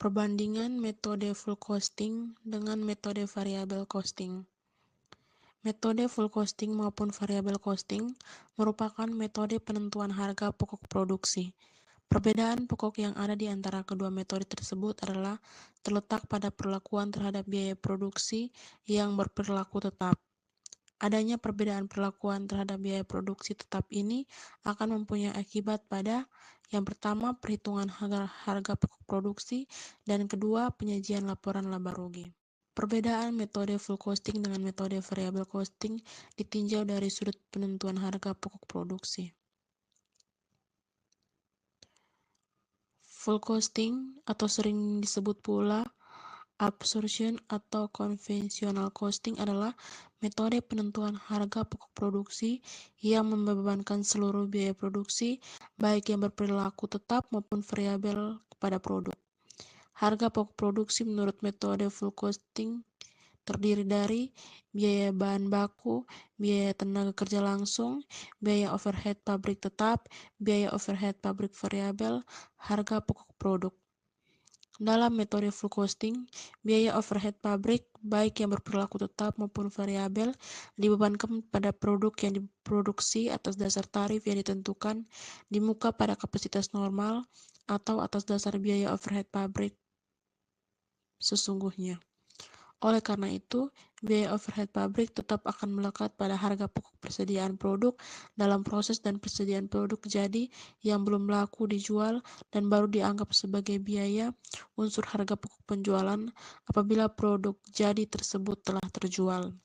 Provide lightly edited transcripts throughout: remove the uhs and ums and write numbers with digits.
Perbandingan metode full costing dengan metode variable costing. Metode full costing maupun variable costing merupakan metode penentuan harga pokok produksi. Perbedaan pokok yang ada di antara kedua metode tersebut adalah terletak pada perlakuan terhadap biaya produksi yang berperilaku tetap. Adanya perbedaan perlakuan terhadap biaya produksi tetap ini akan mempunyai akibat pada yang pertama, perhitungan harga pokok produksi, dan kedua, penyajian laporan laba rugi. Perbedaan metode full costing dengan metode variable costing ditinjau dari sudut penentuan harga pokok produksi. Full costing atau sering disebut pula absorption atau conventional costing adalah metode penentuan harga pokok produksi yang membebankan seluruh biaya produksi, baik yang berperilaku tetap maupun variabel kepada produk. Harga pokok produksi menurut metode full costing terdiri dari biaya bahan baku, biaya tenaga kerja langsung, biaya overhead pabrik tetap, biaya overhead pabrik variabel, harga pokok produk. Dalam metode full costing, biaya overhead pabrik, baik yang berperilaku tetap maupun variabel, dibebankan pada produk yang diproduksi atas dasar tarif yang ditentukan di muka pada kapasitas normal atau atas dasar biaya overhead pabrik sesungguhnya. Oleh karena itu, biaya overhead pabrik tetap akan melekat pada harga pokok persediaan produk dalam proses dan persediaan produk jadi yang belum laku dijual dan baru dianggap sebagai biaya unsur harga pokok penjualan apabila produk jadi tersebut telah terjual.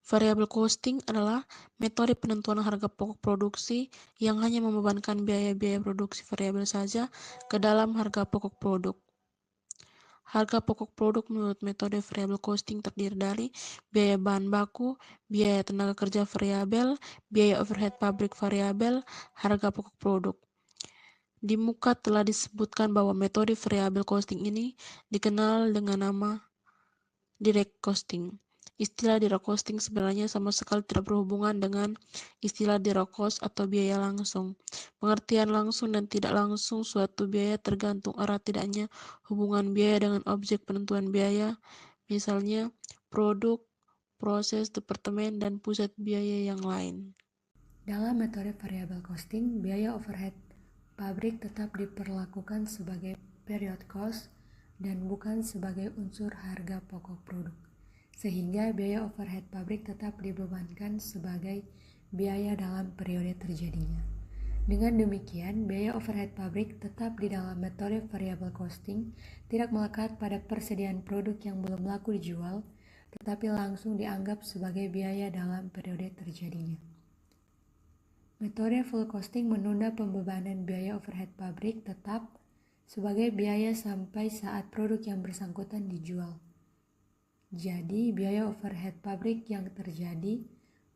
Variable costing adalah metode penentuan harga pokok produksi yang hanya membebankan biaya-biaya produksi variabel saja ke dalam harga pokok produk. Harga pokok produk menurut metode variable costing terdiri dari biaya bahan baku, biaya tenaga kerja variabel, biaya overhead pabrik variabel, harga pokok produk. Di muka telah disebutkan bahwa metode variable costing ini dikenal dengan nama direct costing. Istilah direct costing sebenarnya sama sekali tidak berhubungan dengan istilah direct cost atau biaya langsung. Pengertian langsung dan tidak langsung suatu biaya tergantung erat tidaknya hubungan biaya dengan objek penentuan biaya, misalnya produk, proses, departemen, dan pusat biaya yang lain. Dalam metode variable costing, biaya overhead pabrik tetap diperlakukan sebagai period cost dan bukan sebagai unsur harga pokok produk, sehingga biaya overhead pabrik tetap dibebankan sebagai biaya dalam periode terjadinya. Dengan demikian, biaya overhead pabrik tetap di dalam metode variable costing tidak melekat pada persediaan produk yang belum laku dijual, tetapi langsung dianggap sebagai biaya dalam periode terjadinya. Metode full costing menunda pembebanan biaya overhead pabrik tetap sebagai biaya sampai saat produk yang bersangkutan dijual. Jadi, biaya overhead pabrik yang terjadi,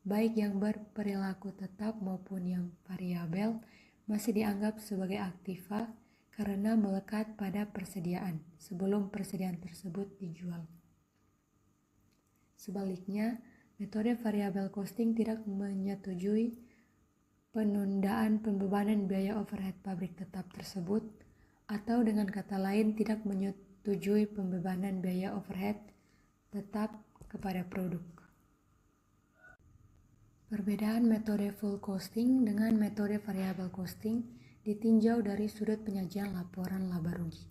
baik yang berperilaku tetap maupun yang variabel, masih dianggap sebagai aktiva karena melekat pada persediaan sebelum persediaan tersebut dijual. Sebaliknya, metode variable costing tidak menyetujui penundaan pembebanan biaya overhead pabrik tetap tersebut, atau dengan kata lain tidak menyetujui pembebanan biaya overhead tetap kepada produk. Perbedaan metode full costing dengan metode variable costing ditinjau dari sudut penyajian laporan laba rugi.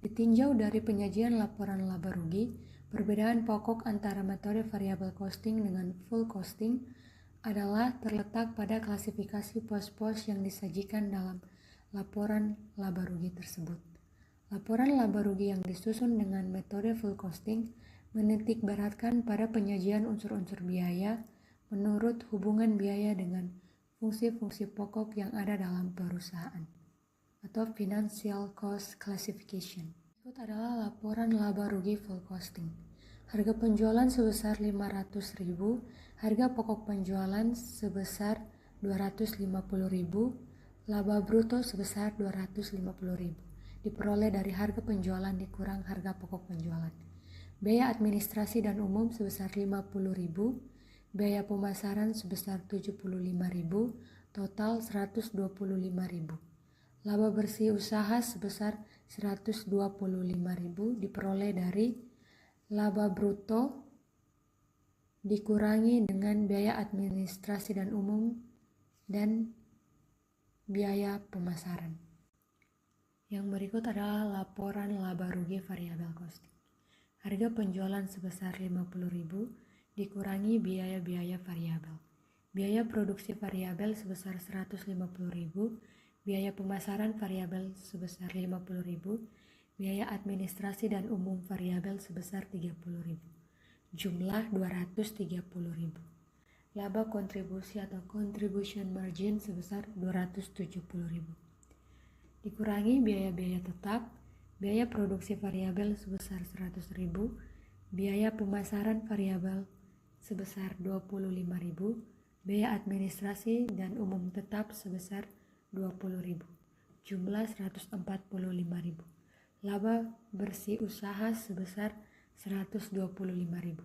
Ditinjau dari penyajian laporan laba rugi, perbedaan pokok antara metode variable costing dengan full costing adalah terletak pada klasifikasi pos-pos yang disajikan dalam laporan laba rugi tersebut. Laporan laba rugi yang disusun dengan metode full costing menitikberatkan pada penyajian unsur-unsur biaya menurut hubungan biaya dengan fungsi-fungsi pokok yang ada dalam perusahaan, atau financial cost classification. Berikut adalah laporan laba rugi full costing. Harga penjualan sebesar 500.000, harga pokok penjualan sebesar 250.000, laba bruto sebesar 250.000. Diperoleh dari harga penjualan dikurang harga pokok penjualan. Biaya administrasi dan umum sebesar 50.000, biaya pemasaran sebesar 75.000, total 125.000. Laba bersih usaha sebesar 125.000 diperoleh dari laba bruto dikurangi dengan biaya administrasi dan umum dan biaya pemasaran. Yang berikut adalah laporan laba rugi variabel costing. Harga penjualan sebesar 50.000 dikurangi biaya-biaya variabel. Biaya produksi variabel sebesar 150.000, biaya pemasaran variabel sebesar 50.000, biaya administrasi dan umum variabel sebesar 30.000. Jumlah 230.000. Laba kontribusi atau contribution margin sebesar 270.000. Dikurangi biaya-biaya tetap, biaya produksi variabel sebesar 100.000, biaya pemasaran variabel sebesar 25.000, biaya administrasi dan umum tetap sebesar 20.000. Jumlah 145.000. Laba bersih usaha sebesar 125.000.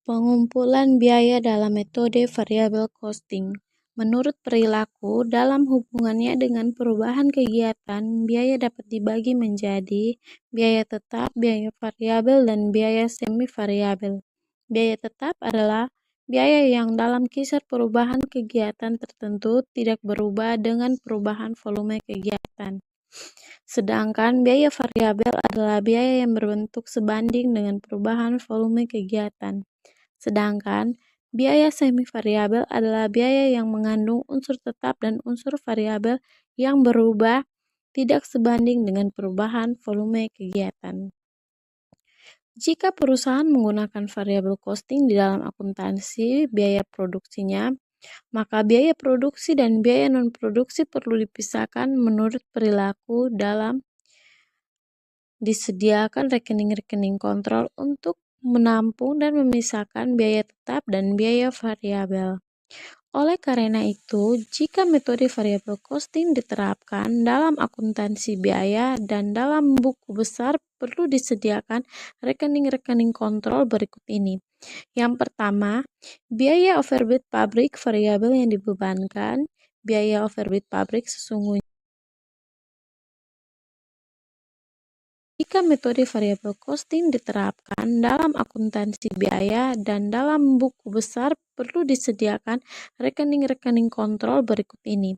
Pengumpulan biaya dalam metode variable costing. Menurut perilaku, dalam hubungannya dengan perubahan kegiatan, biaya dapat dibagi menjadi biaya tetap, biaya variabel, dan biaya semi variabel. Biaya tetap adalah biaya yang dalam kisar perubahan kegiatan tertentu tidak berubah dengan perubahan volume kegiatan. Sedangkan biaya variabel adalah biaya yang berbentuk sebanding dengan perubahan volume kegiatan. Sedangkan biaya semi variabel adalah biaya yang mengandung unsur tetap dan unsur variabel yang berubah tidak sebanding dengan perubahan volume kegiatan. Jika perusahaan menggunakan variable costing di dalam akuntansi biaya produksinya, maka biaya produksi dan biaya non-produksi perlu dipisahkan menurut perilaku dalam disediakan rekening-rekening kontrol untuk menampung dan memisahkan biaya tetap dan biaya variabel. Oleh karena itu, jika metode variable costing diterapkan dalam akuntansi biaya dan dalam buku besar perlu disediakan rekening-rekening kontrol berikut ini. Yang pertama, biaya overhead pabrik variabel yang dibebankan. Biaya overhead pabrik sesungguhnya jika metode variable costing diterapkan dalam akuntansi biaya dan dalam buku besar perlu disediakan rekening-rekening kontrol berikut ini.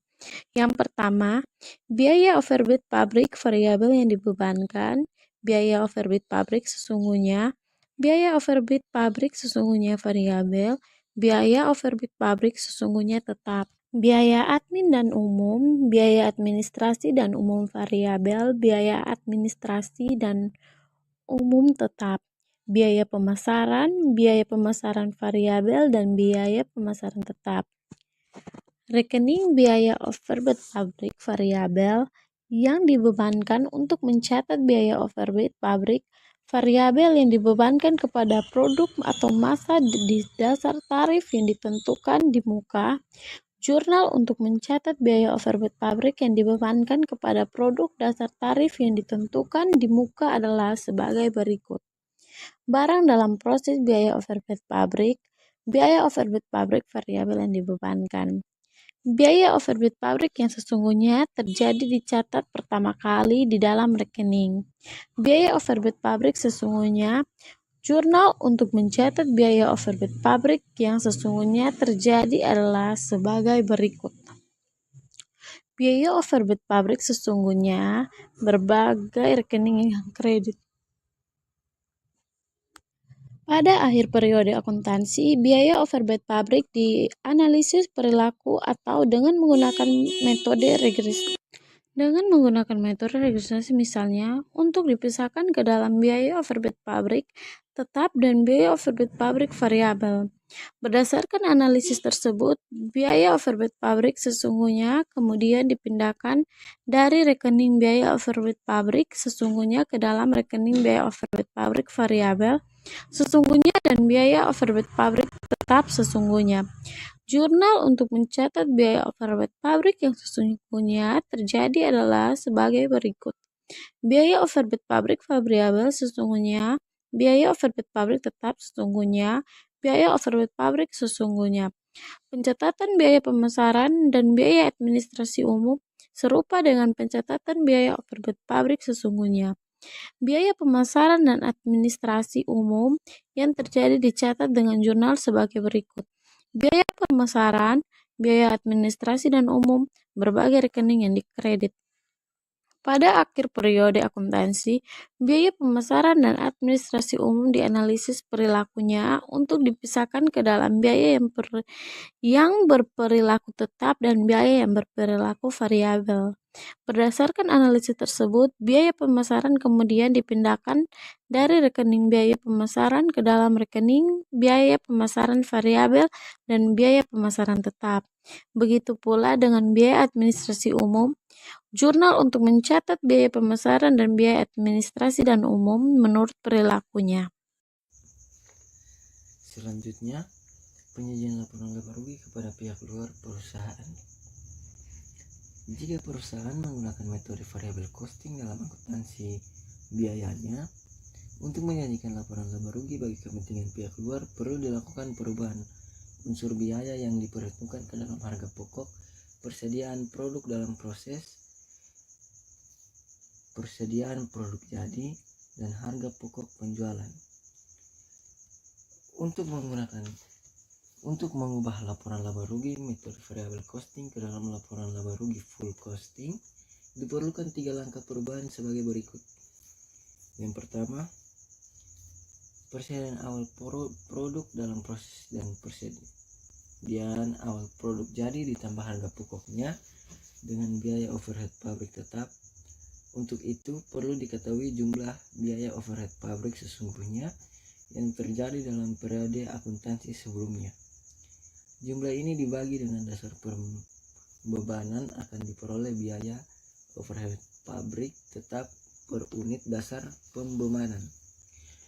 Yang pertama, biaya overhead pabrik variabel yang dibebankan. Biaya overhead pabrik sesungguhnya. Biaya overhead pabrik sesungguhnya variabel. Biaya overhead pabrik sesungguhnya tetap. Biaya admin dan umum, biaya administrasi dan umum variabel, biaya administrasi dan umum tetap, biaya pemasaran variabel, dan biaya pemasaran tetap. Rekening biaya overhead pabrik variabel yang dibebankan untuk mencatat biaya overhead pabrik variabel yang dibebankan kepada produk atau massa di dasar tarif yang ditentukan di muka. Jurnal untuk mencatat biaya overhead pabrik yang dibebankan kepada produk dasar tarif yang ditentukan di muka adalah sebagai berikut. Barang dalam proses biaya overhead pabrik, biaya overhead pabrik variabel yang dibebankan. Biaya overhead pabrik yang sesungguhnya terjadi dicatat pertama kali di dalam rekening. Biaya overhead pabrik sesungguhnya. Jurnal untuk mencatat biaya overhead pabrik yang sesungguhnya terjadi adalah sebagai berikut. Biaya overhead pabrik sesungguhnya berbagai rekening yang kredit. Pada akhir periode akuntansi, biaya overhead pabrik dianalisis perilaku atau dengan menggunakan metode regresi. Dengan menggunakan metode regresi misalnya, untuk dipisahkan ke dalam biaya overhead pabrik tetap dan biaya overhead pabrik variabel. Berdasarkan analisis tersebut, biaya overhead pabrik sesungguhnya kemudian dipindahkan dari rekening biaya overhead pabrik sesungguhnya ke dalam rekening biaya overhead pabrik variabel sesungguhnya dan biaya overhead pabrik tetap sesungguhnya. Jurnal untuk mencatat biaya overhead pabrik yang sesungguhnya terjadi adalah sebagai berikut. Biaya overhead pabrik variabel sesungguhnya, biaya overhead pabrik tetap sesungguhnya, biaya overhead pabrik sesungguhnya. Pencatatan biaya pemasaran dan biaya administrasi umum serupa dengan pencatatan biaya overhead pabrik sesungguhnya. Biaya pemasaran dan administrasi umum yang terjadi dicatat dengan jurnal sebagai berikut. Biaya pemasaran, biaya administrasi dan umum, berbagai rekening yang dikredit. Pada akhir periode akuntansi, biaya pemasaran dan administrasi umum dianalisis perilakunya untuk dipisahkan ke dalam biaya yang berperilaku tetap dan biaya yang berperilaku variabel. Berdasarkan analisis tersebut, biaya pemasaran kemudian dipindahkan dari rekening biaya pemasaran ke dalam rekening biaya pemasaran variabel dan biaya pemasaran tetap. Begitu pula dengan biaya administrasi umum, jurnal untuk mencatat biaya pemasaran dan biaya administrasi dan umum menurut perilakunya. Selanjutnya, penyajian laporan laba rugi kepada pihak luar perusahaan. Jika perusahaan menggunakan metode variable costing dalam akuntansi biayanya, untuk menyajikan laporan laba rugi bagi kepentingan pihak luar perlu dilakukan perubahan unsur biaya yang diperhitungkan ke dalam harga pokok persediaan produk dalam proses persediaan produk jadi dan harga pokok penjualan. Untuk mengubah laporan laba rugi metode variable costing ke dalam laporan laba rugi full costing, diperlukan 3 langkah perubahan sebagai berikut. Yang pertama, persediaan awal produk dalam proses dan persediaan awal produk jadi ditambah harga pokoknya dengan biaya overhead pabrik tetap. Untuk itu perlu diketahui jumlah biaya overhead pabrik sesungguhnya yang terjadi dalam periode akuntansi sebelumnya. Jumlah ini dibagi dengan dasar pembebanan akan diperoleh biaya overhead pabrik tetap per unit dasar pembebanan.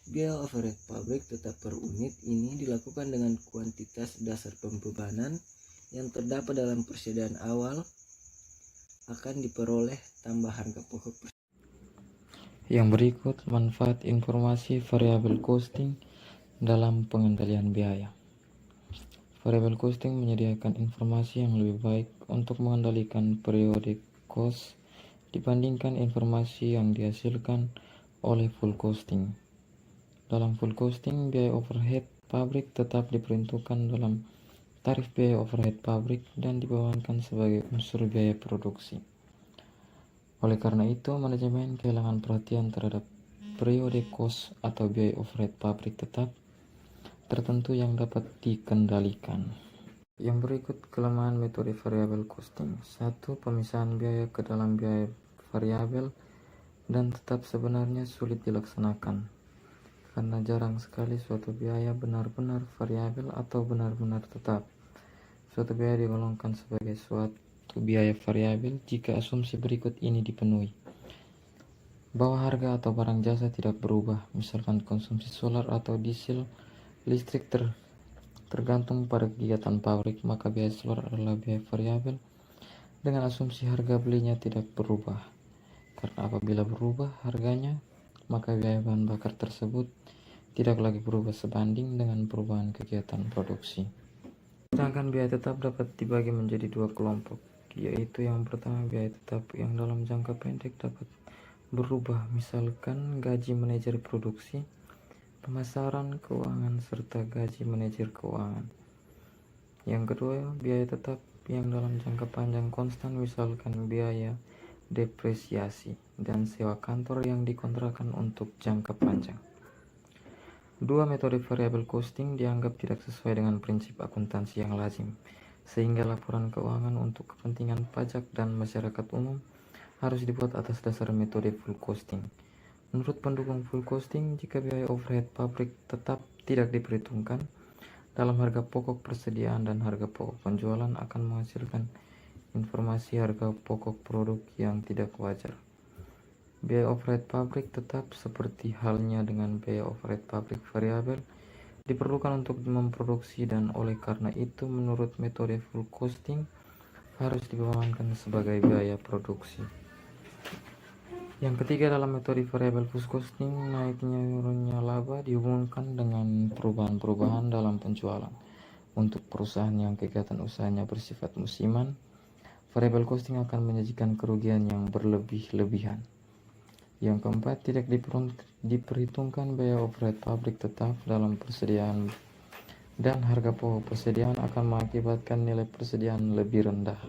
Biaya overhead pabrik tetap per unit ini dilakukan dengan kuantitas dasar pembebanan yang terdapat dalam persediaan awal akan diperoleh tambah harga pokok. Yang berikut manfaat informasi variable costing dalam pengendalian biaya. Variable costing menyediakan informasi yang lebih baik untuk mengendalikan periodic cost dibandingkan informasi yang dihasilkan oleh full costing. Dalam full costing, biaya overhead pabrik tetap diperuntukkan dalam tarif biaya overhead pabrik dan dibawakan sebagai unsur biaya produksi. Oleh karena itu, manajemen kehilangan perhatian terhadap periodic cost atau biaya overhead pabrik tetap tertentu yang dapat dikendalikan. Yang berikut kelemahan metode variable costing. 1. Pemisahan biaya ke dalam biaya variabel dan tetap sebenarnya sulit dilaksanakan karena jarang sekali suatu biaya benar-benar variabel atau benar-benar tetap. Suatu biaya digolongkan sebagai suatu biaya variabel jika asumsi berikut ini dipenuhi. Bahwa harga atau barang jasa tidak berubah, misalkan konsumsi solar atau diesel listrik tergantung pada kegiatan pabrik, maka biaya solar adalah biaya variabel dengan asumsi harga belinya tidak berubah. Karena apabila berubah harganya, maka biaya bahan bakar tersebut tidak lagi berubah sebanding dengan perubahan kegiatan produksi. Sedangkan biaya tetap dapat dibagi menjadi 2 kelompok, yaitu yang pertama biaya tetap yang dalam jangka pendek dapat berubah, misalkan gaji manajer produksi, pemasaran keuangan, serta gaji manajer keuangan. Yang kedua, biaya tetap yang dalam jangka panjang konstan, misalkan biaya depresiasi dan sewa kantor yang dikontrakkan untuk jangka panjang. Dua metode variable costing dianggap tidak sesuai dengan prinsip akuntansi yang lazim, sehingga laporan keuangan untuk kepentingan pajak dan masyarakat umum harus dibuat atas dasar metode full costing. Menurut pendukung full costing, jika biaya overhead pabrik tetap tidak diperhitungkan dalam harga pokok persediaan dan harga pokok penjualan akan menghasilkan informasi harga pokok produk yang tidak wajar. Biaya overhead pabrik tetap seperti halnya dengan biaya overhead pabrik variabel diperlukan untuk memproduksi dan oleh karena itu menurut metode full costing harus dibawakan sebagai biaya produksi. Yang ketiga, dalam metode variable full costing, naiknya turunnya laba dihubungkan dengan perubahan-perubahan dalam penjualan. Untuk perusahaan yang kegiatan usahanya bersifat musiman, variable costing akan menyajikan kerugian yang berlebih-lebihan. Yang keempat, tidak diperhitungkan biaya overhead pabrik tetap dalam persediaan dan harga pokok persediaan akan mengakibatkan nilai persediaan lebih rendah.